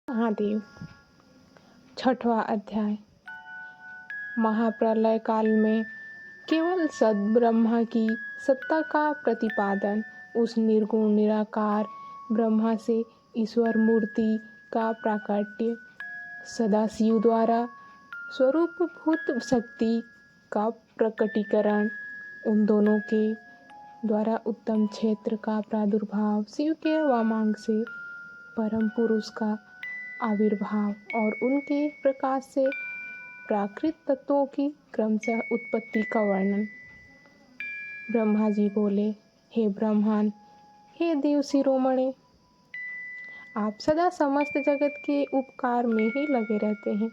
महादेव। छठवां अध्याय। महाप्रलय काल में केवल सद्ब्रह्मा की सत्ता का प्रतिपादन, उस निर्गुण निराकार ब्रह्मा से ईश्वर मूर्ति का प्राकट्य, सदाशिव द्वारा स्वरूपभूत शक्ति का प्रकटीकरण, उन दोनों के द्वारा उत्तम क्षेत्र का प्रादुर्भाव, शिव के वामांग से परम पुरुष का आविर्भाव और उनके प्रकाश से प्राकृत तत्वों की क्रमशः उत्पत्ति का वर्णन। ब्रह्मा जी बोले, हे ब्रह्मांड, हे देव शिरोमणे, आप सदा समस्त जगत के उपकार में ही लगे रहते हैं।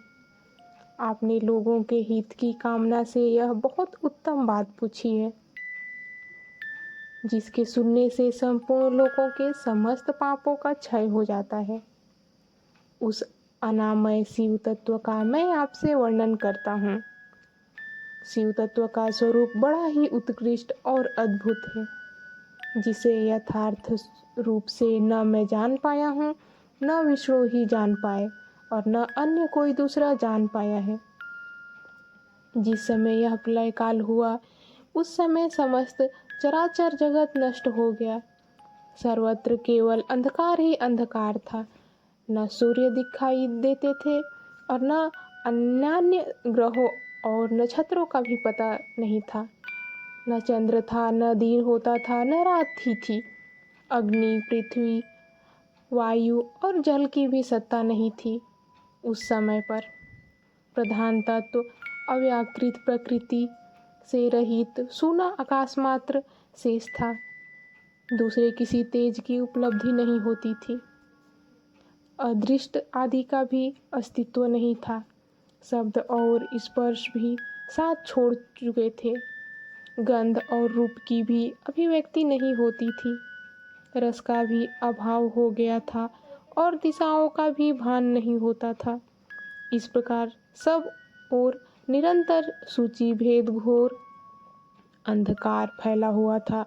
आपने लोगों के हित की कामना से यह बहुत उत्तम बात पूछी है, जिसके सुनने से संपूर्ण लोगों के समस्त पापों का क्षय हो जाता है। उस अनामय शिव तत्व का मैं आपसे वर्णन करता हूँ। शिव तत्व का स्वरूप बड़ा ही उत्कृष्ट और अद्भुत है, जिसे यथार्थ रूप से न मैं जान पाया हूँ, न विष्णु ही जान पाए और न अन्य कोई दूसरा जान पाया है। जिस समय यह प्रलय काल हुआ, उस समय समस्त चराचर जगत नष्ट हो गया। सर्वत्र केवल अंधकार ही अंधकार था। न सूर्य दिखाई देते थे और न अन्य ग्रहों और नक्षत्रों का भी पता नहीं था। न चंद्र था, न दिन होता था, न रात थी। अग्नि, पृथ्वी, वायु और जल की भी सत्ता नहीं थी। उस समय पर प्रधान तत्व अव्याकृत प्रकृति से रहित सूना आकाश मात्र शेष था। दूसरे किसी तेज की उपलब्धि नहीं होती थी। अदृष्ट आदि का भी अस्तित्व नहीं था। शब्द और स्पर्श भी साथ छोड़ चुके थे। गंध और रूप की भी अभिव्यक्ति नहीं होती थी। रस का भी अभाव हो गया था और दिशाओं का भी भान नहीं होता था। इस प्रकार सब और निरंतर सूची भेद घोर अंधकार फैला हुआ था।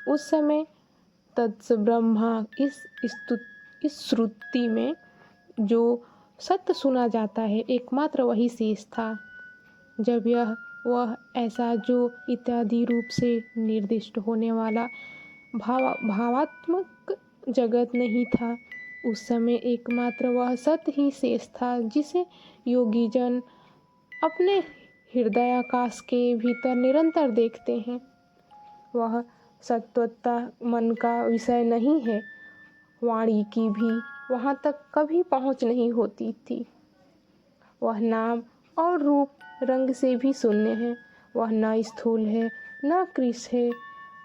उस समय तत्स ब्रह्मा इस श्रुति में जो सत्य सुना जाता है, एकमात्र वही शेष था। जब वह ऐसा जो इत्यादि रूप से निर्दिष्ट होने वाला भावात्मक जगत नहीं था, उस समय एकमात्र वह सत्य ही शेष था, जिसे योगी जन अपने हृदयाकाश के भीतर निरंतर देखते हैं। वह सत्वता मन का विषय नहीं है। वाणी की भी वहाँ तक कभी पहुँच नहीं होती थी। वह नाम और रूप रंग से भी शून्य है। वह न स्थूल है, न कृश है,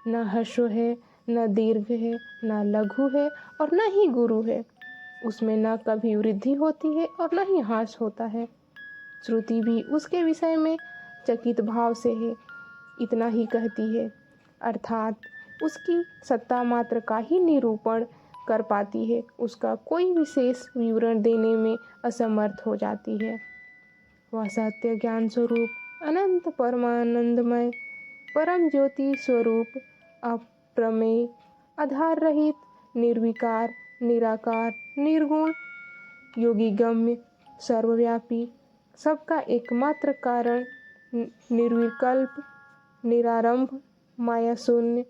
न ह्रस्व है, न दीर्घ है, न लघु है और न ही गुरु है। उसमें न कभी वृद्धि होती है और न ही ह्रास होता है। श्रुति भी उसके विषय में चकित भाव से है, इतना ही कहती है, अर्थात उसकी सत्ता मात्र का ही निरूपण कर पाती है, उसका कोई विशेष विवरण देने में असमर्थ हो जाती है। वह सत्य ज्ञान स्वरूप, अनंत परमानंदमय, परम ज्योति स्वरूप, अप्रमेय, आधार रहित, निर्विकार, निराकार, निर्गुण, योगिगम्य, सर्वव्यापी, सबका एकमात्र कारण, निर्विकल्प, निरारंभ, माया शून्य,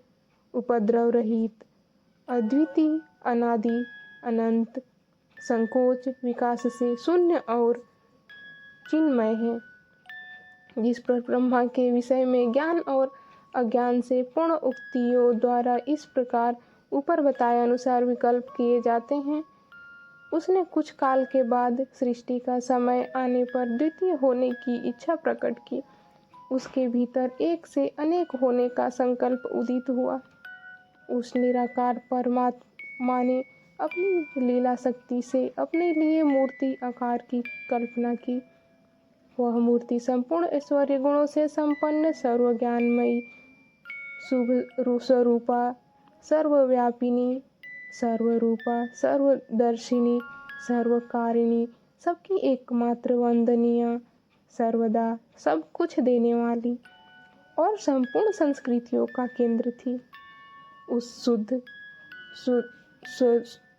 उपद्रव रहित, अद्वितीय, अनादि, अनंत, संकोच विकास से शून्य और चिन्मय है। जिस पर ब्रह्मा के विषय में ज्ञान और अज्ञान से पूर्ण उक्तियों द्वारा इस प्रकार ऊपर बताए अनुसार विकल्प किए जाते हैं, उसने कुछ काल के बाद सृष्टि का समय आने पर द्वितीय होने की इच्छा प्रकट की। उसके भीतर एक से अनेक होने का संकल्प उदित हुआ। उस निराकार परमात्मा ने अपनी लीला शक्ति से अपने लिए मूर्ति आकार की कल्पना की। वह मूर्ति संपूर्ण ऐश्वर्य गुणों से संपन्न, सर्वज्ञानमयी, शुभ स्वरूपा, सर्वव्यापिनी, सर्वरूपा, सर्वदर्शिनी, सर्वकारिणी, सबकी एकमात्र वंदनीय, सर्वदा सब कुछ देने वाली और संपूर्ण संस्कृतियों का केंद्र थी। उस शुद्ध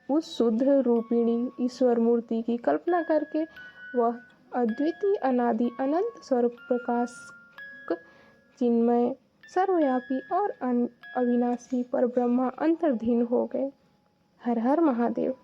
उस शुद्ध रूपिणी ईश्वर मूर्ति की कल्पना करके वह अद्वितीय अनादि अनंत स्वरूप प्रकाश चिन्मय सर्वव्यापी और अविनाशी पर ब्रह्मा अंतर्धीन हो गए। हर हर महादेव।